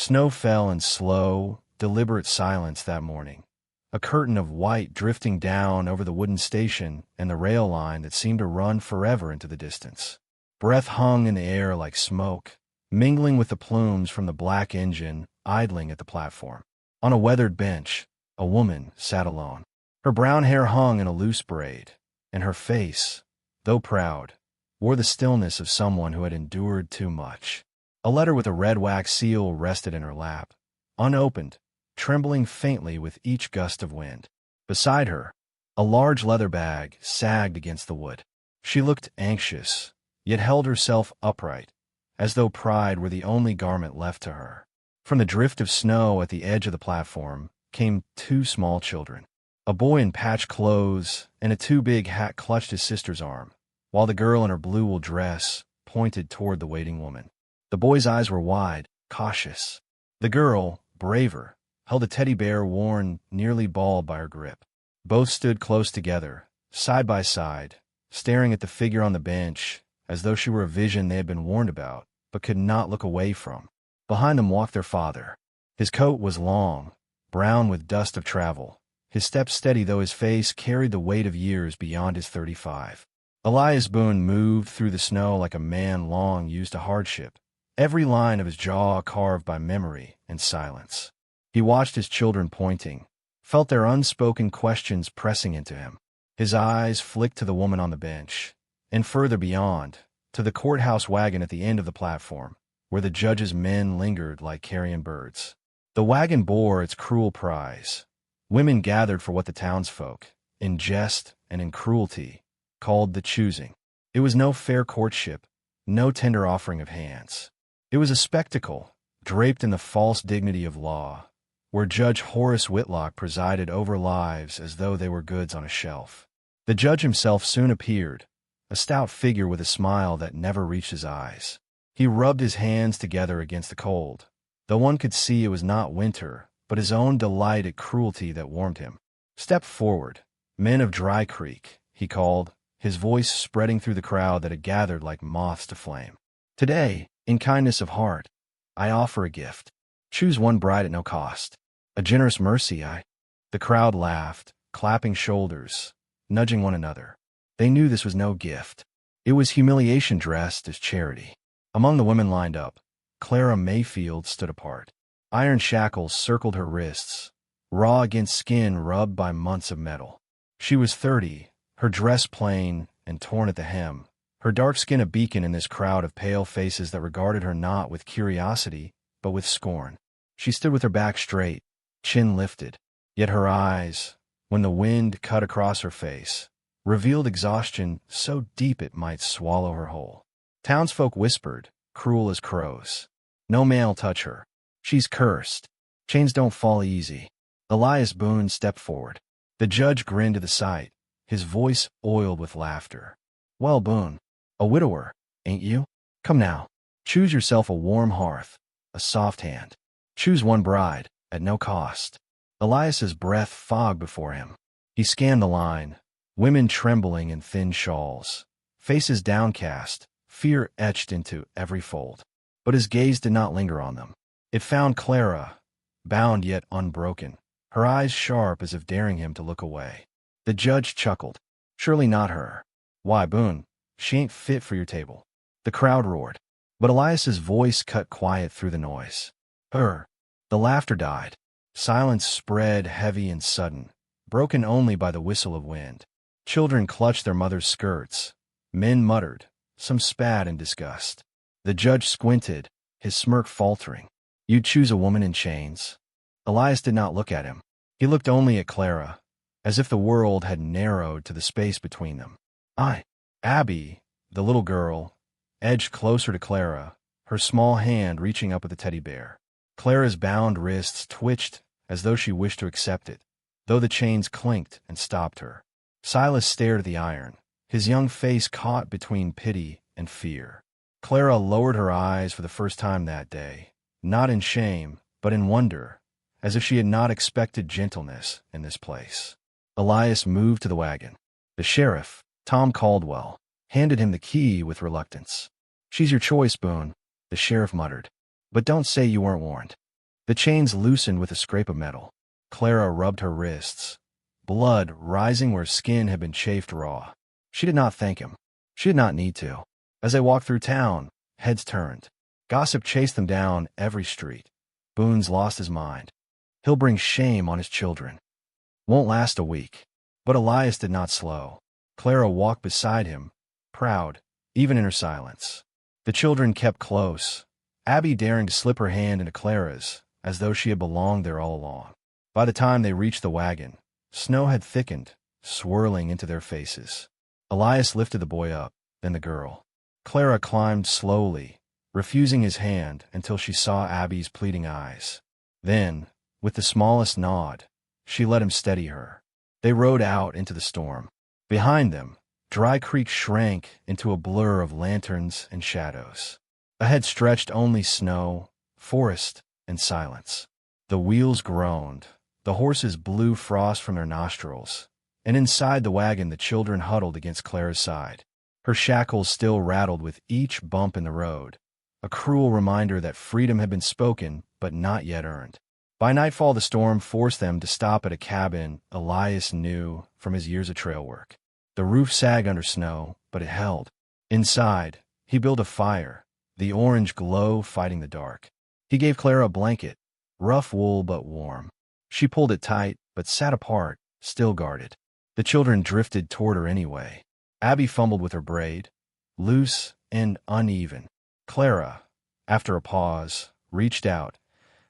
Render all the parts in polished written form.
Snow fell in slow, deliberate silence that morning, a curtain of white drifting down over the wooden station and the rail line that seemed to run forever into the distance. Breath hung in the air like smoke, mingling with the plumes from the black engine idling at the platform. On a weathered bench, a woman sat alone. Her brown hair hung in a loose braid, and her face, though proud, wore the stillness of someone who had endured too much. A letter with a red wax seal rested in her lap, unopened, trembling faintly with each gust of wind. Beside her, a large leather bag sagged against the wood. She looked anxious, yet held herself upright, as though pride were the only garment left to her. From the drift of snow at the edge of the platform came two small children. A boy in patched clothes and a too-big hat clutched his sister's arm, while the girl in her blue wool dress pointed toward the waiting woman. The boy's eyes were wide, cautious. The girl, braver, held a teddy bear worn nearly bald by her grip. Both stood close together, side by side, staring at the figure on the bench as though she were a vision they had been warned about, but could not look away from. Behind them walked their father. His coat was long, brown with dust of travel, his step steady though his face carried the weight of years beyond his 35. Elias Boone moved through the snow like a man long used to hardship, every line of his jaw carved by memory and silence. He watched his children pointing, felt their unspoken questions pressing into him. His eyes flicked to the woman on the bench, and further beyond, to the courthouse wagon at the end of the platform, where the judge's men lingered like carrion birds. The wagon bore its cruel prize. Women gathered for what the townsfolk, in jest and in cruelty, called the choosing. It was no fair courtship, no tender offering of hands. It was a spectacle, draped in the false dignity of law, where Judge Horace Whitlock presided over lives as though they were goods on a shelf. The judge himself soon appeared, a stout figure with a smile that never reached his eyes. He rubbed his hands together against the cold, though one could see it was not winter, but his own delight at cruelty that warmed him. "Step forward, men of Dry Creek," he called, his voice spreading through the crowd that had gathered like moths to flame. "Today, in kindness of heart, I offer a gift. Choose one bride at no cost. A generous mercy, The crowd laughed, clapping shoulders, nudging one another. They knew this was no gift. It was humiliation dressed as charity. Among the women lined up, Clara Mayfield stood apart. Iron shackles circled her wrists, raw against skin rubbed by months of metal. She was 30, her dress plain and torn at the hem, her dark skin a beacon in this crowd of pale faces that regarded her not with curiosity, but with scorn. She stood with her back straight, chin lifted, yet her eyes, when the wind cut across her face, revealed exhaustion so deep it might swallow her whole. Townsfolk whispered, cruel as crows, "No man'll touch her. She's cursed. Chains don't fall easy." Elias Boone stepped forward. The judge grinned to the sight, his voice oiled with laughter. "Well, Boone, a widower, ain't you? Come now, choose yourself a warm hearth, a soft hand. Choose one bride, at no cost." Elias's breath fogged before him. He scanned the line, women trembling in thin shawls, faces downcast, fear etched into every fold. But his gaze did not linger on them. It found Clara, bound yet unbroken, her eyes sharp as if daring him to look away. The judge chuckled. "Surely not her. Why, Boone, she ain't fit for your table." The crowd roared, but Elias's voice cut quiet through the noise. "Her." The laughter died. Silence spread heavy and sudden, broken only by the whistle of wind. Children clutched their mothers' skirts. Men muttered, some spat in disgust. The judge squinted, his smirk faltering. "You'd choose a woman in chains?" Elias did not look at him. He looked only at Clara, as if the world had narrowed to the space between them. Abby, the little girl, edged closer to Clara, her small hand reaching up at the teddy bear. Clara's bound wrists twitched as though she wished to accept it, though the chains clinked and stopped her. Silas stared at the iron, his young face caught between pity and fear. Clara lowered her eyes for the first time that day, not in shame, but in wonder, as if she had not expected gentleness in this place. Elias moved to the wagon. The sheriff, Tom Caldwell, handed him the key with reluctance. "She's your choice, Boone," the sheriff muttered. "But don't say you weren't warned." The chains loosened with a scrape of metal. Clara rubbed her wrists, blood rising where skin had been chafed raw. She did not thank him. She did not need to. As they walked through town, heads turned. Gossip chased them down every street. Boone's lost his mind. He'll bring shame on his children. Won't last a week. But Elias did not slow. Clara walked beside him, proud, even in her silence. The children kept close, Abby daring to slip her hand into Clara's, as though she had belonged there all along. By the time they reached the wagon, snow had thickened, swirling into their faces. Elias lifted the boy up, then the girl. Clara climbed slowly, refusing his hand until she saw Abby's pleading eyes. Then, with the smallest nod, she let him steady her. They rode out into the storm. Behind them, Dry Creek shrank into a blur of lanterns and shadows. Ahead stretched only snow, forest, and silence. The wheels groaned. The horses blew frost from their nostrils. And inside the wagon the children huddled against Clara's side. Her shackles still rattled with each bump in the road, a cruel reminder that freedom had been spoken but not yet earned. By nightfall the storm forced them to stop at a cabin Elias knew from his years of trail work. The roof sagged under snow, but it held. Inside, he built a fire, the orange glow fighting the dark. He gave Clara a blanket, rough wool but warm. She pulled it tight, but sat apart, still guarded. The children drifted toward her anyway. Abby fumbled with her braid, loose and uneven. Clara, after a pause, reached out,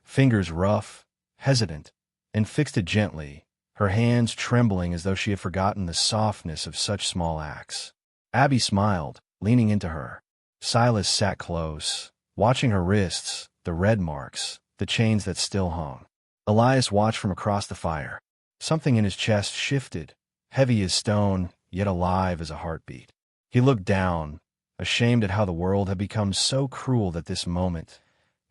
fingers rough, hesitant, and fixed it gently, her hands trembling as though she had forgotten the softness of such small acts. Abby smiled, leaning into her. Silas sat close, watching her wrists, the red marks, the chains that still hung. Elias watched from across the fire. Something in his chest shifted, heavy as stone, yet alive as a heartbeat. He looked down, ashamed at how the world had become so cruel that this moment,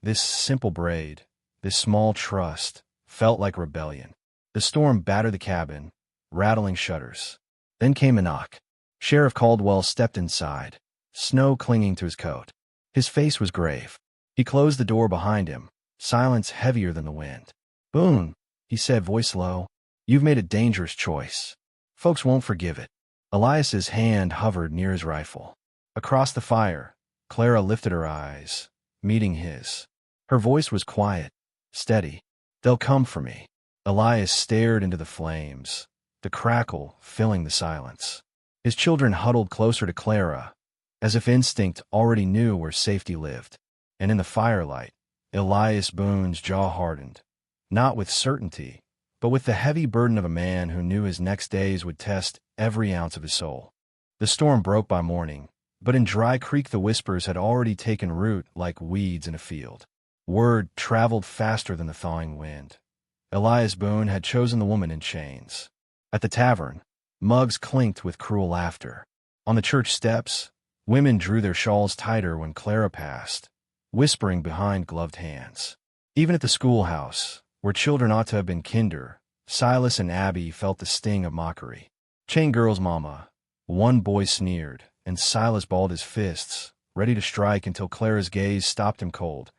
this simple braid, this small trust, felt like rebellion. The storm battered the cabin, rattling shutters. Then came a knock. Sheriff Caldwell stepped inside, snow clinging to his coat. His face was grave. He closed the door behind him, silence heavier than the wind. "Boone," he said, voice low, "you've made a dangerous choice. Folks won't forgive it." Elias's hand hovered near his rifle. Across the fire, Clara lifted her eyes, meeting his. Her voice was quiet, steady. "They'll come for me." Elias stared into the flames, the crackle filling the silence. His children huddled closer to Clara, as if instinct already knew where safety lived. And in the firelight, Elias Boone's jaw hardened, not with certainty, but with the heavy burden of a man who knew his next days would test every ounce of his soul. The storm broke by morning, but in Dry Creek the whispers had already taken root like weeds in a field. Word traveled faster than the thawing wind. Elias Boone had chosen the woman in chains. At the tavern, mugs clinked with cruel laughter. On the church steps, women drew their shawls tighter when Clara passed, whispering behind gloved hands. Even at the schoolhouse, where children ought to have been kinder, Silas and Abby felt the sting of mockery. "Chain girl's mama," one boy sneered, and Silas balled his fists, ready to strike until Clara's gaze stopped him cold,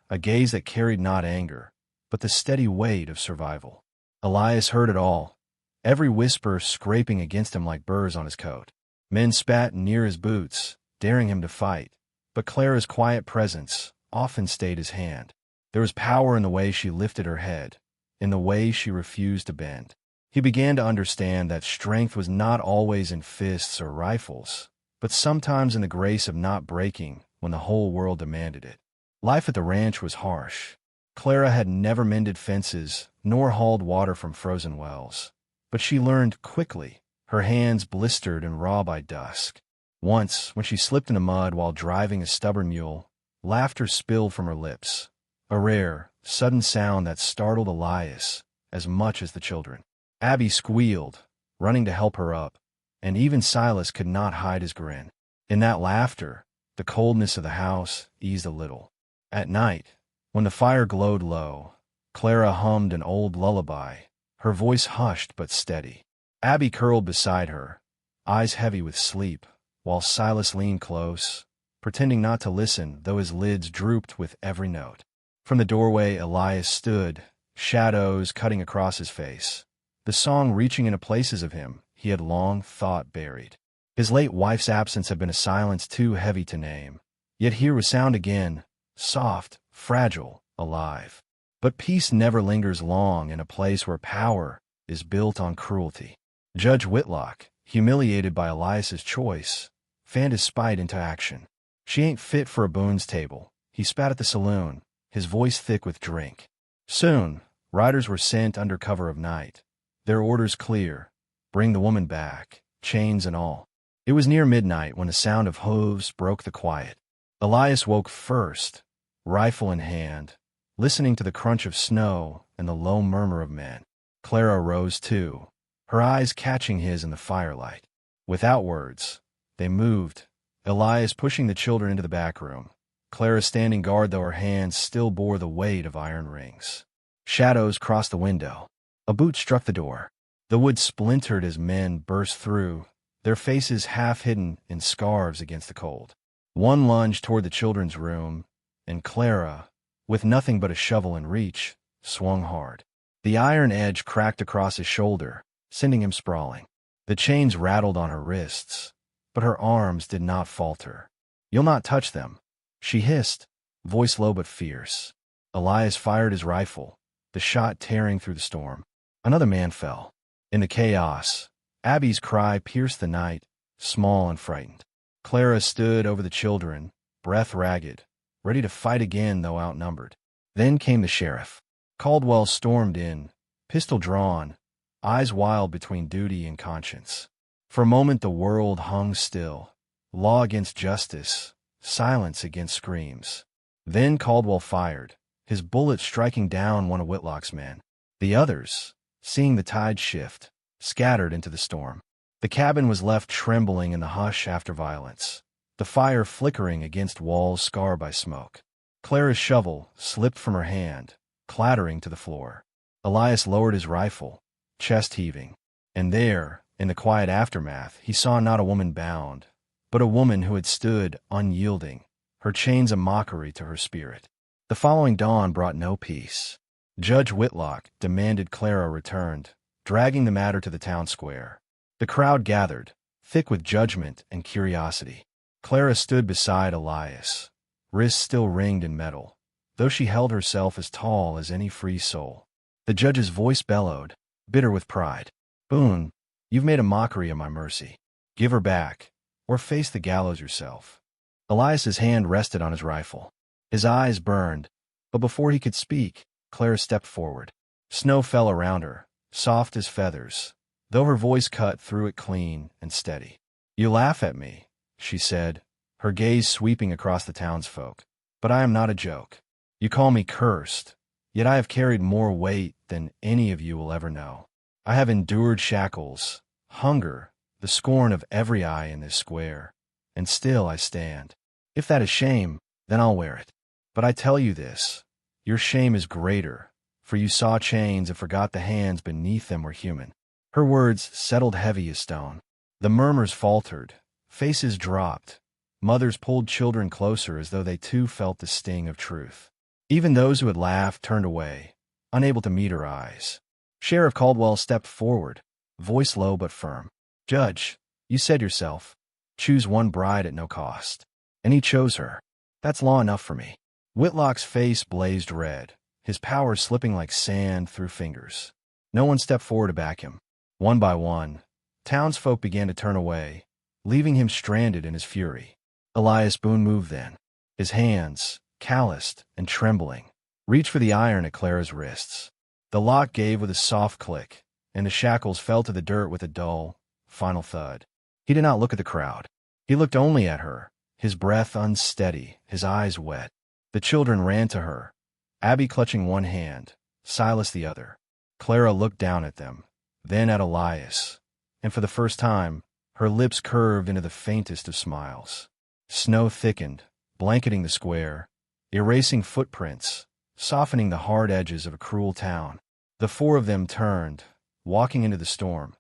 a gaze that carried not anger, but the steady weight of survival. Elias heard it all, every whisper scraping against him like burrs on his coat. Men spat near his boots, daring him to fight, but Clara's quiet presence often stayed his hand. There was power in the way she lifted her head, in the way she refused to bend. He began to understand that strength was not always in fists or rifles, but sometimes in the grace of not breaking when the whole world demanded it. Life at the ranch was harsh. Clara had never mended fences nor hauled water from frozen wells, but she learned quickly, her hands blistered and raw by dusk. Once, when she slipped in the mud while driving a stubborn mule, laughter spilled from her lips, a rare, sudden sound that startled Elias as much as the children. Abby squealed, running to help her up, and even Silas could not hide his grin. In that laughter, the coldness of the house eased a little. At night, when the fire glowed low, Clara hummed an old lullaby, her voice hushed but steady. Abby curled beside her, eyes heavy with sleep, while Silas leaned close, pretending not to listen though his lids drooped with every note. From the doorway, Elias stood, shadows cutting across his face, the song reaching into places of him he had long thought buried. His late wife's absence had been a silence too heavy to name. Yet here was sound again, soft, fragile, alive. But peace never lingers long in a place where power is built on cruelty. Judge Whitlock, humiliated by Elias's choice, fanned his spite into action. "She ain't fit for a Boone's table," he spat at the saloon, his voice thick with drink. Soon, riders were sent under cover of night, their orders clear: bring the woman back, chains and all. It was near midnight when a sound of hooves broke the quiet. Elias woke first, rifle in hand, listening to the crunch of snow and the low murmur of men. Clara rose too, her eyes catching his in the firelight. Without words, they moved, Elias pushing the children into the back room, Clara standing guard though her hands still bore the weight of iron rings. Shadows crossed the window. A boot struck the door. The wood splintered as men burst through, their faces half hidden in scarves against the cold. One lunged toward the children's room, and Clara, with nothing but a shovel in reach, swung hard. The iron edge cracked across his shoulder, sending him sprawling. The chains rattled on her wrists, but her arms did not falter. "You'll not touch them," she hissed, voice low but fierce. Elias fired his rifle, the shot tearing through the storm. Another man fell. In the chaos, Abby's cry pierced the night, small and frightened. Clara stood over the children, breath ragged, ready to fight again though outnumbered. Then came the sheriff. Caldwell stormed in, pistol drawn, eyes wild between duty and conscience. For a moment the world hung still, law against justice, silence against screams. Then Caldwell fired, his bullet striking down one of Whitlock's men. The others, seeing the tide shift, scattered into the storm. The cabin was left trembling in the hush after violence, the fire flickering against walls scarred by smoke. Clara's shovel slipped from her hand, clattering to the floor. Elias lowered his rifle, chest heaving. And there, in the quiet aftermath, he saw not a woman bound, but a woman who had stood unyielding, her chains a mockery to her spirit. The following dawn brought no peace. Judge Whitlock demanded Clara returned, dragging the matter to the town square. The crowd gathered, thick with judgment and curiosity. Clara stood beside Elias, wrists still ringed in metal, though she held herself as tall as any free soul. The judge's voice bellowed, bitter with pride. "Boone, you've made a mockery of my mercy. Give her back, or face the gallows yourself." Elias's hand rested on his rifle. His eyes burned, but before he could speak, Clara stepped forward. Snow fell around her, soft as feathers, though her voice cut through it clean and steady. "You laugh at me," she said, her gaze sweeping across the townsfolk, "but I am not a joke. You call me cursed, yet I have carried more weight than any of you will ever know. I have endured shackles, hunger, the scorn of every eye in this square, and still I stand. If that is shame, then I'll wear it. But I tell you this, your shame is greater, for you saw chains and forgot the hands beneath them were human." Her words settled heavy as stone. The murmurs faltered, faces dropped, mothers pulled children closer as though they too felt the sting of truth. Even those who had laughed turned away, unable to meet her eyes. Sheriff Caldwell stepped forward, voice low but firm. "Judge, you said yourself, choose one bride at no cost. And he chose her. That's law enough for me." Whitlock's face blazed red, his power slipping like sand through fingers. No one stepped forward to back him. One by one, townsfolk began to turn away, leaving him stranded in his fury. Elias Boone moved then. His hands, calloused and trembling, reached for the iron at Clara's wrists. The lock gave with a soft click, and the shackles fell to the dirt with a dull, final thud. He did not look at the crowd. He looked only at her, his breath unsteady, his eyes wet. The children ran to her, Abby clutching one hand, Silas the other. Clara looked down at them, then at Elias, and for the first time, her lips curved into the faintest of smiles. Snow thickened, blanketing the square, erasing footprints, softening the hard edges of a cruel town. The four of them turned, walking into the storm,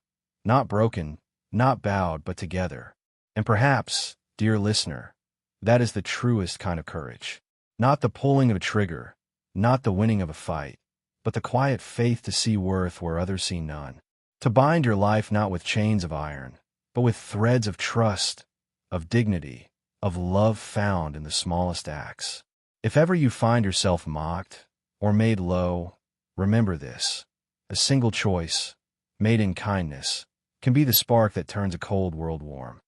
not broken, not bowed, but together. And perhaps, dear listener, that is the truest kind of courage. Not the pulling of a trigger, not the winning of a fight, but the quiet faith to see worth where others see none. To bind your life not with chains of iron, but with threads of trust, of dignity, of love found in the smallest acts. If ever you find yourself mocked or made low, remember this: a single choice, made in kindness, can be the spark that turns a cold world warm.